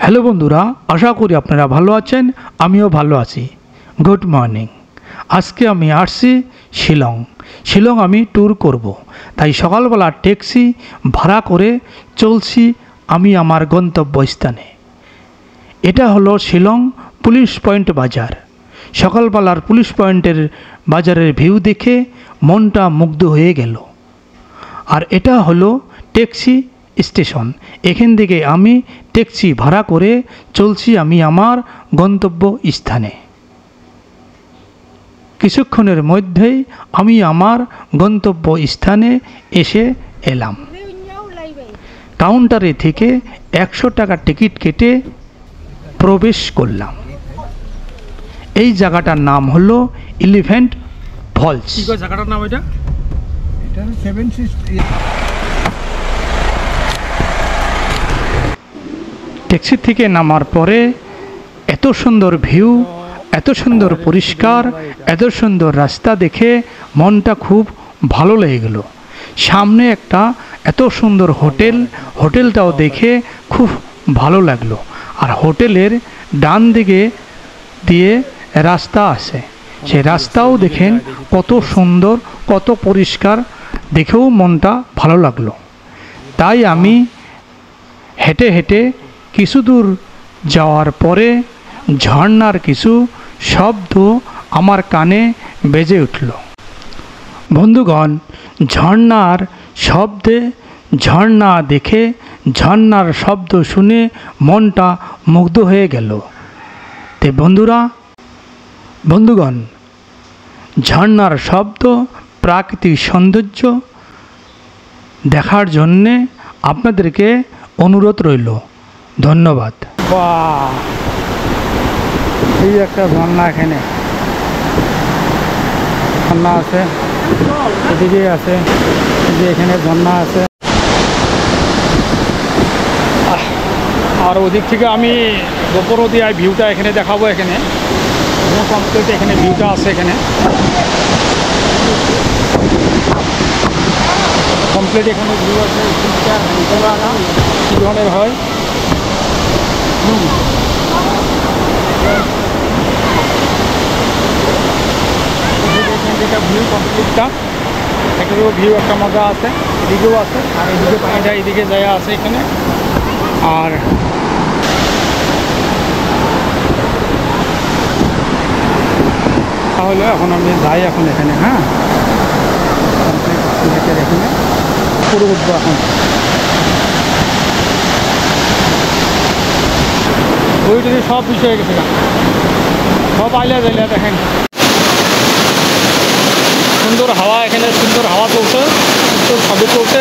Hello বন্ধুরা, আশা করি আপনারা ভালো আছেন। আমিও ভালো আছি। Good morning. আজকে আমি আসছি শিলং আমি ট্যুর করব। তাই সকালবেলা ট্যাক্সি ভাড়া করে চলছি আমি আমার গন্তব্যস্থানে। এটা হলো শিলং পুলিশ পয়েন্ট বাজার। সকালবেলার পুলিশ পয়েন্টের বাজারের ভিউ দেখে মনটা মুগ্ধ হয়ে গেল। আর এটা হলো ট্যাক্সি স্টেশন। এখান থেকে আমি ট্যাক্সি ভাড়া করে চলছি আমি আমার গন্তব্য স্থানে। কিছুক্ষণের মধ্যেই আমি আমার গন্তব্য স্থানে এসে এলাম। কাউন্টারে থেকে 100 টাকা টিকিট কেটে প্রবেশ করলাম। এই জায়গাটার নাম হলো এলিফ্যান্ট ফলস। কি কয় জায়গাটার নাম এটা? এটা 7 সিস্টার। ট্যাক্সি থেকে নামার পরে এত সুন্দর ভিউ, এত সুন্দর পরিষ্কার, এত সুন্দর রাস্তা দেখে মনটা খুব ভালো লেগে গেল। সামনে একটা এত সুন্দর হোটেলটাও দেখে খুব ভালো লাগলো। আর হোটেলের ডান দিকে দিয়ে রাস্তা আছে, সেই রাস্তাও দেখেন কত সুন্দর, কত পরিষ্কার, দেখেও মনটা ভালো লাগলো। তাই আমি হেঁটে হেঁটে কিছু দূর যাওয়ার পরে ঝর্ণার কিছু শব্দ আমার কানে বেজে উঠল। বন্ধুগণ, ঝর্ণার শব্দে, ঝর্ণা দেখে, ঝর্ণার শব্দ শুনে মনটা মুগ্ধ হয়ে গেল। তে বন্ধুগণ, ঝর্ণার শব্দ, প্রাকৃতিক সৌন্দর্য দেখার জন্যে আপনাদেরকে অনুরোধ রইল। ধন্যবাদ। বাহ, এই একটা ঝর্ণা, এখানে ঝর্ণা আছে, এদিকে আছে, যে এখানে ঝর্ণা আছে। আর ওদিক থেকে আমি গোপর দিয়ে ভিউটা এখানে দেখাবো। এখানে কমপ্লিট এখানে ভিউটা আছে, এখানে কমপ্লিট এখানে ভিউ আছে। কী ধরনের হয় যেটা ভিউ কমপ্লিটটা, এটারও ভিউ একটা মজা আছে। এদিকেও আছে, আর এদিকে পানিটা এদিকে জায়গা আছে এখানে। আর তাহলে এখন আমি যাই এখন এখানে। হ্যাঁ, এখানে পুরো উঠবো এখন। ওইটাতে সব বিষয় গেছে, সব আইলা যাইলা। দেখেন সুন্দর হাওয়া, এখানে সুন্দর হাওয়া চলছে, সুন্দর সবে চলছে।